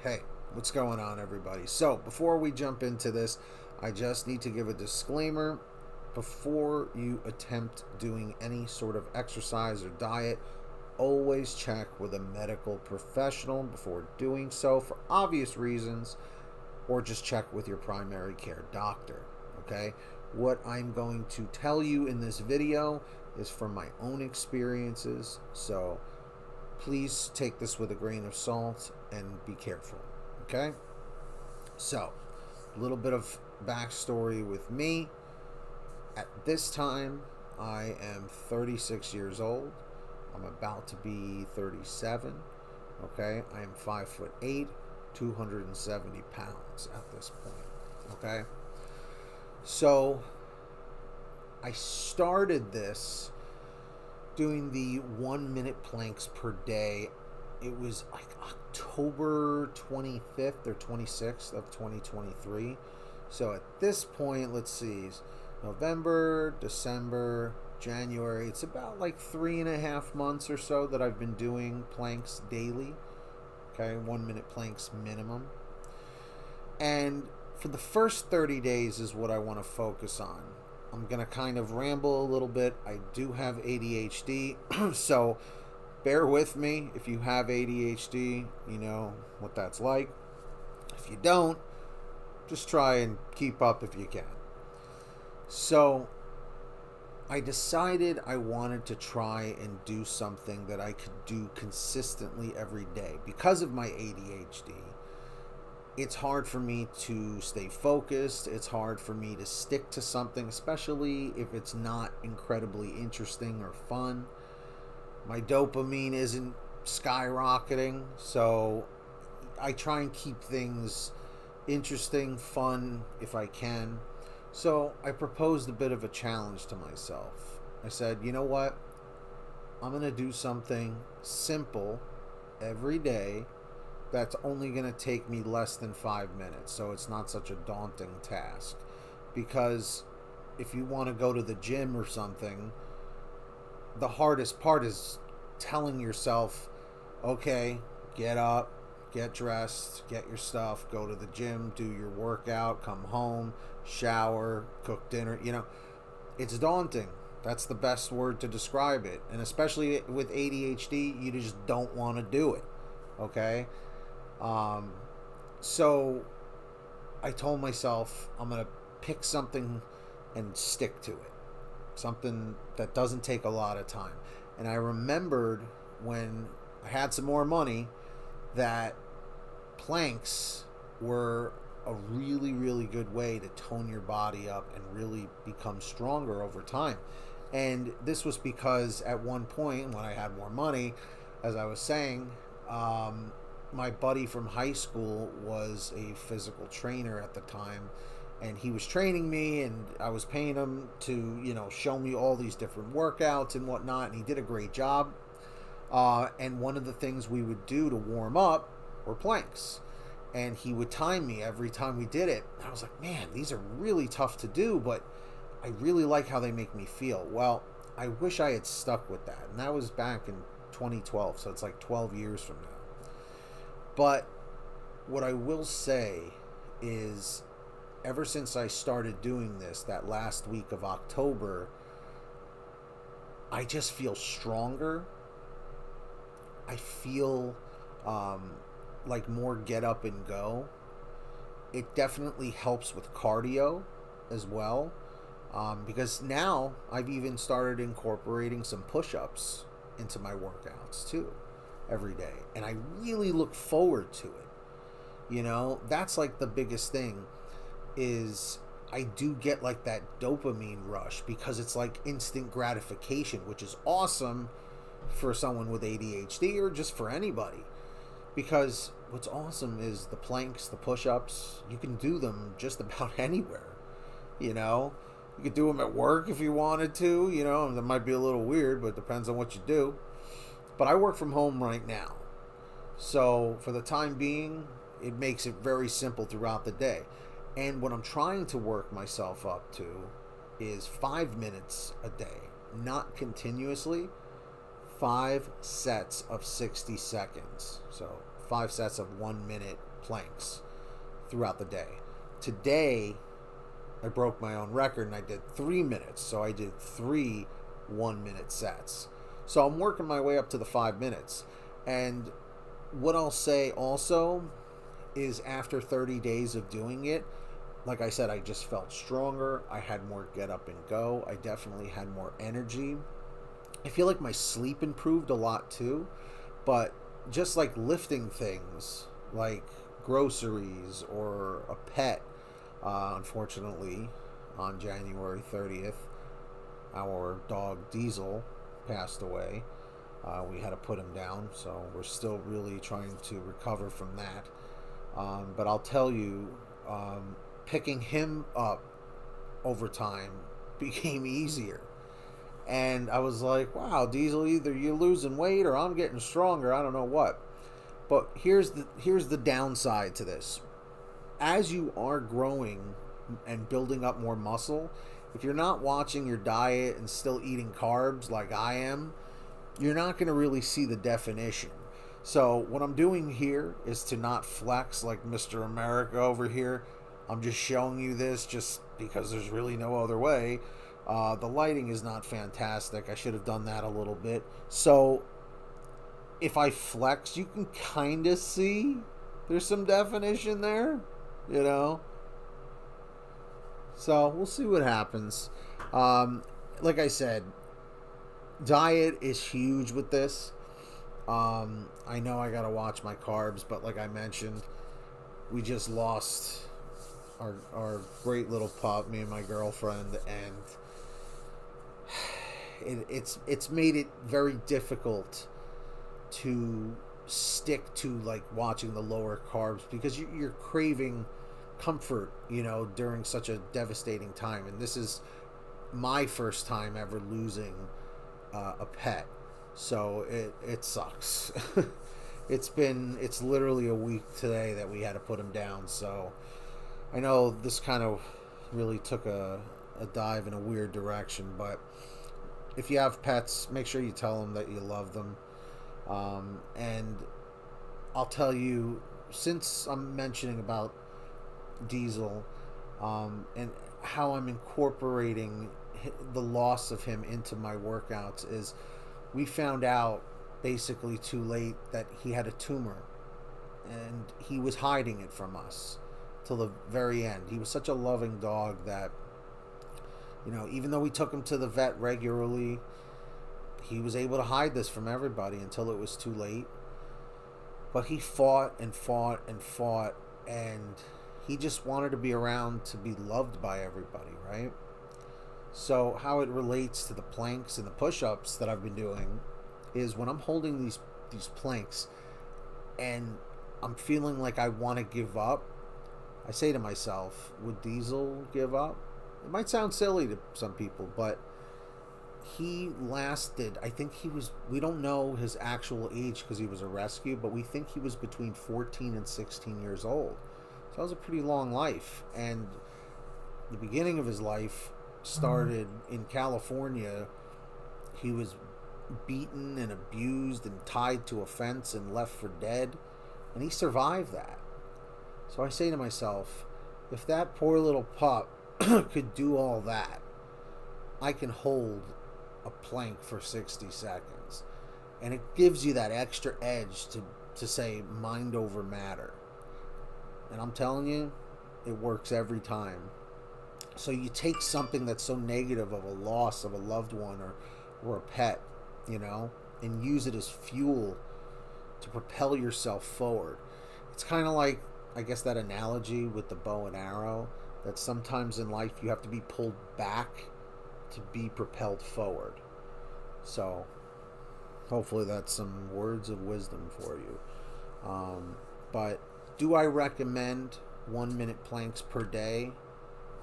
Hey, what's going on, everybody? So, before we jump into this, I just need to give a disclaimer. Before you attempt doing any sort of exercise or diet, always check with a medical professional before doing so for obvious reasons, or just check with your primary care doctor. Okay? What I'm going to tell you in this video is from my own experiences, so please take this with a grain of salt and be careful. Okay? So, a little bit of backstory with me. At this time, I am 36 years old. I'm about to be 37. Okay? I am 5'8", 270 pounds at this point. Okay? So, I started this doing the 1 minute planks per day. It was like October 25th or 26th of 2023. So at this point, let's see, November, December, January. It's about like 3.5 months or so that I've been doing planks daily. Okay, 1 minute planks minimum. And for the first 30 days is what I want to focus on. I'm going to kind of ramble a little bit. I do have ADHD, so bear with me. If you have ADHD, you know what that's like. If you don't, just try and keep up if you can. So I decided I wanted to try and do something that I could do consistently every day. Because of my ADHD, it's hard for me to stay focused. It's hard for me to stick to something, especially if it's not incredibly interesting or fun. My dopamine isn't skyrocketing, so I try and keep things interesting, fun, if I can. So I proposed a bit of a challenge to myself. I said, you know what? I'm going to do something simple every day that's only going to take me less than 5 minutes, so it's not such a daunting task. Because if you want to go to the gym or something, the hardest part is telling yourself, okay, get up, get dressed, get your stuff, go to the gym, do your workout, come home, shower, cook dinner. You know, it's daunting. That's the best word to describe it. And especially with ADHD, you just don't want to do it. Okay? So I told myself I'm going to pick something and stick to it. Something that doesn't take a lot of time. And I remembered when I had some more money that planks were a really, really good way to tone your body up and really become stronger over time. And this was because at one point when I had more money, as I was saying, my buddy from high school was a physical trainer at the time, and he was training me, and I was paying him to, you know, show me all these different workouts and whatnot, and he did a great job. And one of the things we would do to warm up were planks, and he would time me every time we did it. I was like, man, these are really tough to do, but I really like how they make me feel. Well, I wish I had stuck with that, and that was back in 2012, so it's like 12 years from now. But what I will say is, ever since I started doing this, that last week of October, I just feel stronger. I feel like more get up and go. It definitely helps with cardio as well, because now I've even started incorporating some push-ups into my workouts too every day, and I really look forward to it. You know, that's like the biggest thing, is I do get like that dopamine rush because it's like instant gratification, which is awesome for someone with ADHD or just for anybody. Because what's awesome is the planks, the push-ups, you can do them just about anywhere. You know, you could do them at work if you wanted to. You know, that might be a little weird, but it depends on what you do. But I work from home right now, so for the time being, it makes it very simple throughout the day. And what I'm trying to work myself up to is 5 minutes a day, not continuously, 5 sets of 60 seconds. So 5 sets of 1 minute planks throughout the day. Today, I broke my own record and I did 3 minutes. So I did 3 1-minute sets. So I'm working my way up to the 5 minutes. And what I'll say also is after 30 days of doing it, like I said, I just felt stronger. I had more get up and go. I definitely had more energy. I feel like my sleep improved a lot too. But just like lifting things like groceries or a pet, unfortunately, on January 30th, our dog Diesel passed away. We had to put him down, so we're still really trying to recover from that. But I'll tell you, picking him up over time became easier. And I was like, wow, Diesel, either you're losing weight or I'm getting stronger. I don't know what. But here's the downside to this. As you are growing and building up more muscle, if you're not watching your diet and still eating carbs like I am, you're not going to really see the definition. So what I'm doing here is to not flex like Mr. America over here. I'm just showing you this just because there's really no other way. The lighting is not fantastic. I should have done that a little bit. So if I flex, you can kind of see there's some definition there, you know. So we'll see what happens. Like I said, diet is huge with this. I know I gotta watch my carbs, but like I mentioned, we just lost our great little pup, me and my girlfriend, and it's made it very difficult to stick to like watching the lower carbs because you're craving comfort, you know, during such a devastating time. And this is my first time ever losing a pet, so it sucks. It's literally a week today that we had to put him down. So I know this kind of really took a dive in a weird direction, but if you have pets, make sure you tell them that you love them. And I'll tell you, since I'm mentioning about Diesel, and how I'm incorporating the loss of him into my workouts, is we found out basically too late that he had a tumor, and he was hiding it from us till the very end. He was such a loving dog that, you know, even though we took him to the vet regularly, he was able to hide this from everybody until it was too late. But he fought and fought and fought, and he just wanted to be around to be loved by everybody, right? So how it relates to the planks and the push-ups that I've been doing is when I'm holding these planks and I'm feeling like I want to give up, I say to myself, would Diesel give up? It might sound silly to some people, but he lasted, I think we don't know his actual age because he was a rescue, but we think he was between 14 and 16 years old. So that was a pretty long life. And the beginning of his life started in California. He was beaten and abused and tied to a fence and left for dead, and he survived that. So I say to myself, if that poor little pup could do all that, I can hold a plank for 60 seconds. And it gives you that extra edge to say mind over matter. And I'm telling you, it works every time. So you take something that's so negative of a loss of a loved one or a pet, you know, and use it as fuel to propel yourself forward. It's kind of like, I guess, that analogy with the bow and arrow, that sometimes in life you have to be pulled back to be propelled forward. So hopefully that's some words of wisdom for you. But do I recommend 1 minute planks per day?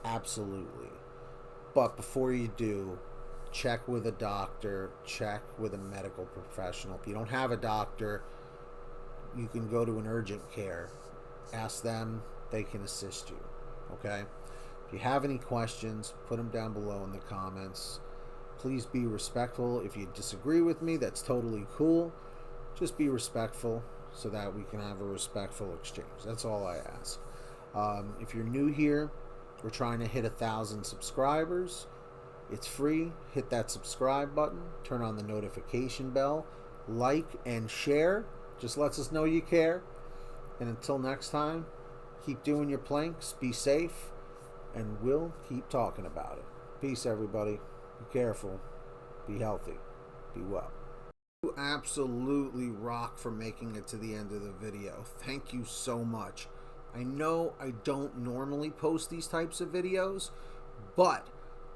Absolutely. But before you do, check with a doctor, check with a medical professional. If you don't have a doctor, you can go to an urgent care. Ask them, they can assist you. Okay? If you have any questions, put them down below in the comments. Please be respectful. If you disagree with me, that's totally cool. Just be respectful. so that we can have a respectful exchange. That's all I ask. If you're new here, we're trying to hit 1,000 subscribers. It's free. Hit that subscribe button. Turn on the notification bell. Like and share. Just lets us know you care. And until next time, keep doing your planks. Be safe. And we'll keep talking about it. Peace, everybody. Be careful. Be healthy. Be well. You absolutely rock for making it to the end of the video. Thank you so much. I know I don't normally post these types of videos, but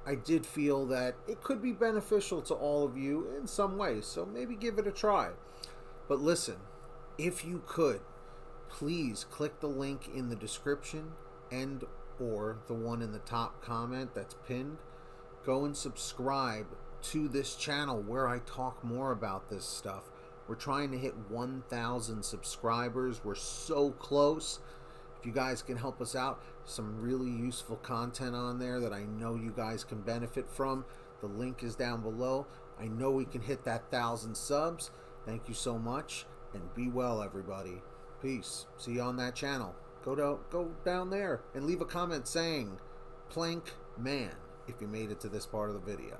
I did feel that it could be beneficial to all of you in some ways, so maybe give it a try. But listen, if you could, please click the link in the description and or the one in the top comment that's pinned. Go and subscribe to this channel where I talk more about this stuff. We're trying to hit 1,000 subscribers. We're so close. If you guys can help us out, some really useful content on there that I know you guys can benefit from. The link is down below. I know we can hit that 1,000 subs. Thank you so much, and be well, everybody. Peace. See you on that channel. Go down there and leave a comment saying Plank Man if you made it to this part of the video.